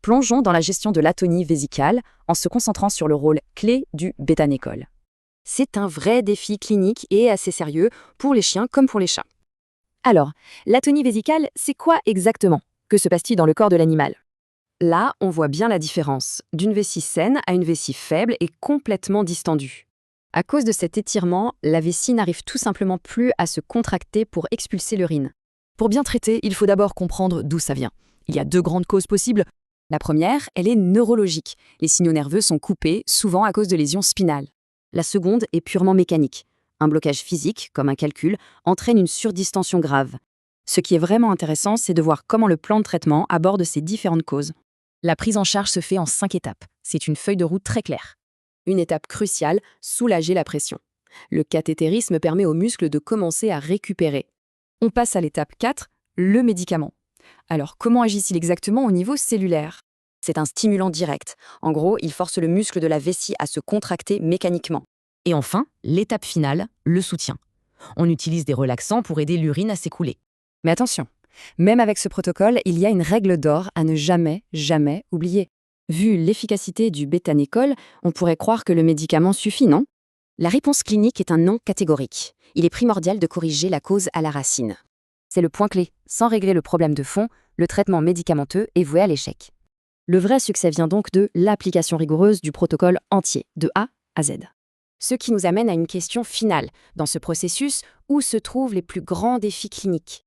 Plongeons dans la gestion de l'atonie vésicale en se concentrant sur le rôle clé du bétanécol. C'est un vrai défi clinique et assez sérieux pour les chiens comme pour les chats. Alors, l'atonie vésicale, c'est quoi exactement? Que se passe-t-il dans le corps de l'animal? Là, on voit bien la différence, d'une vessie saine à une vessie faible et complètement distendue. À cause de cet étirement, la vessie n'arrive tout simplement plus à se contracter pour expulser l'urine. Pour bien traiter, il faut d'abord comprendre d'où ça vient. Il y a 2 grandes causes possibles. La première, elle est neurologique. Les signaux nerveux sont coupés, souvent à cause de lésions spinales. La seconde est purement mécanique. Un blocage physique, comme un calcul, entraîne une surdistension grave. Ce qui est vraiment intéressant, c'est de voir comment le plan de traitement aborde ces différentes causes. La prise en charge se fait en 5 étapes. C'est une feuille de route très claire. Une étape cruciale, soulager la pression. Le cathétérisme permet aux muscles de commencer à récupérer. On passe à l'étape 4, le médicament. Alors, comment agit-il exactement au niveau cellulaire? C'est un stimulant direct. En gros, il force le muscle de la vessie à se contracter mécaniquement. Et enfin, l'étape finale, le soutien. On utilise des relaxants pour aider l'urine à s'écouler. Mais attention, même avec ce protocole, il y a une règle d'or à ne jamais, jamais oublier. Vu l'efficacité du bétanécol, on pourrait croire que le médicament suffit, non? La réponse clinique est un non catégorique. Il est primordial de corriger la cause à la racine. C'est le point clé. Sans régler le problème de fond, le traitement médicamenteux est voué à l'échec. Le vrai succès vient donc de l'application rigoureuse du protocole entier, de A à Z. Ce qui nous amène à une question finale. Dans ce processus, où se trouvent les plus grands défis cliniques?